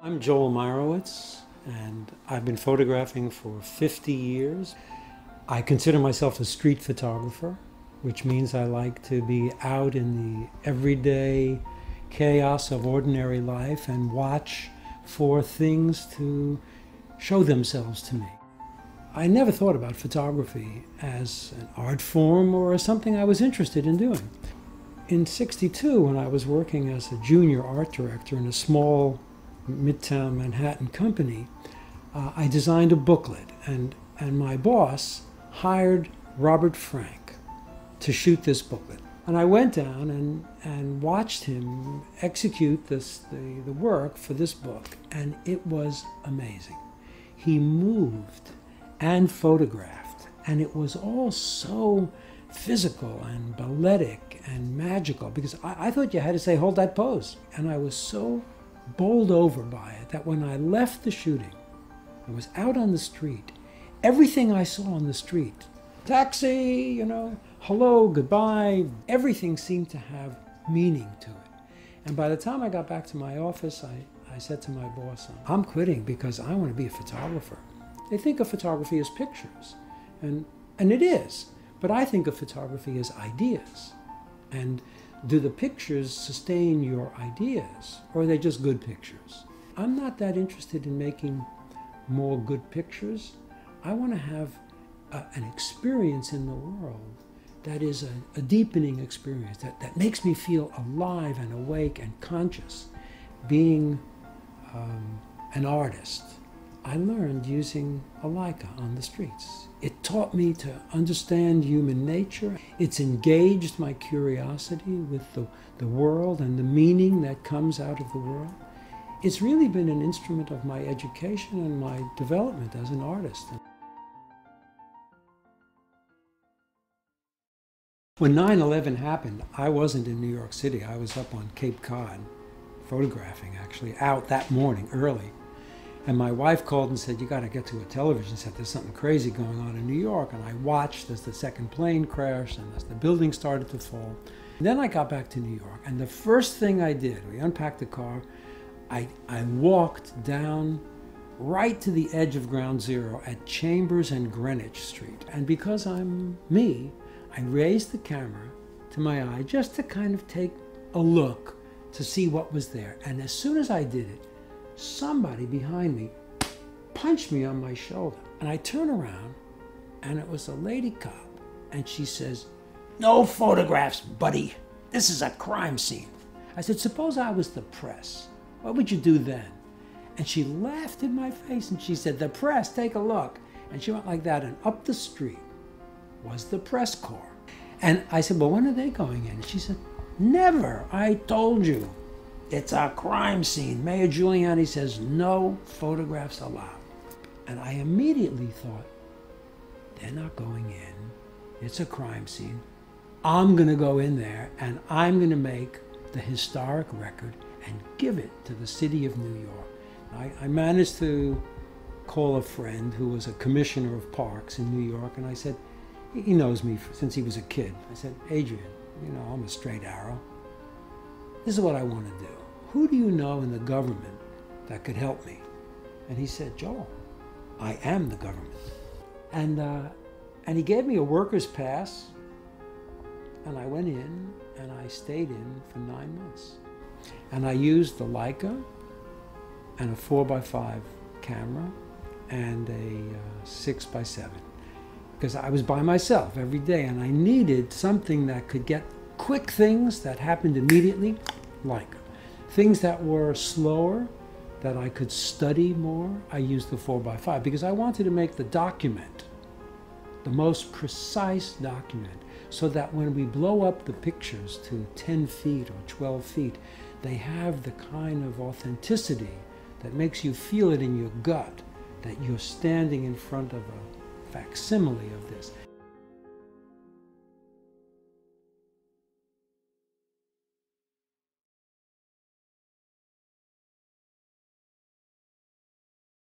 I'm Joel Meyerowitz, and I've been photographing for 50 years. I consider myself a street photographer, which means I like to be out in the everyday chaos of ordinary life and watch for things to show themselves to me. I never thought about photography as an art form or as something I was interested in doing. In '62, when I was working as a junior art director in a small Midtown Manhattan company, I designed a booklet, and my boss hired Robert Frank to shoot this booklet. And I went down and watched him execute the work for this book, and it was amazing. He moved and photographed, and it was all so physical and balletic and magical, because I thought you had to say, hold that pose. And I was so bowled over by it that when I left the shooting, I was out on the street, everything I saw on the street, taxi, hello, goodbye, everything seemed to have meaning to it. And by the time I got back to my office, I said to my boss, I'm quitting because I want to be a photographer. They think of photography as pictures, and it is, but I think of photography as ideas. And do the pictures sustain your ideas, or are they just good pictures? I'm not that interested in making more good pictures. I want to have an experience in the world that is a deepening experience, that makes me feel alive and awake and conscious. Being an artist, I learned using a Leica on the streets. It taught me to understand human nature. It's engaged my curiosity with the world and the meaning that comes out of the world. It's really been an instrument of my education and my development as an artist. When 9/11 happened, I wasn't in New York City. I was up on Cape Cod, photographing actually, out that morning early. And my wife called and said, you got to get to a television set. There's something crazy going on in New York. And I watched as the second plane crashed and as the building started to fall. And then I got back to New York. And the first thing I did, we unpacked the car, I walked down right to the edge of Ground Zero at Chambers and Greenwich Street. And because I'm me, I raised the camera to my eye just to kind of take a look to see what was there. And as soon as I did it, somebody behind me punched me on my shoulder. And I turn around, and it was a lady cop. And she says, "No photographs, buddy. This is a crime scene." I said, "Suppose I was the press. What would you do then?" And she laughed in my face, and she said, "The press, take a look." And she went like that, and up the street was the press corps. And I said, "Well, when are they going in?" And she said, "Never. I told you. It's a crime scene. Mayor Giuliani says no photographs allowed." And I immediately thought, they're not going in. It's a crime scene. I'm going to go in there, and I'm going to make the historic record and give it to the city of New York. I managed to call a friend who was a commissioner of parks in New York, and I said, he knows me since he was a kid. I said, "Adrian, I'm a straight arrow. This is what I want to do. Who do you know in the government that could help me?" And he said, "Joel, I am the government." And he gave me a worker's pass, and I went in, and I stayed in for 9 months. And I used the Leica and a 4x5 camera and a 6x7, because I was by myself every day, and I needed something that could get quick things that happened immediately, Leica. Things that were slower, that I could study more, I used the 4x5, because I wanted to make the document the most precise document, so that when we blow up the pictures to 10 feet or 12 feet, they have the kind of authenticity that makes you feel it in your gut, that you're standing in front of a facsimile of this.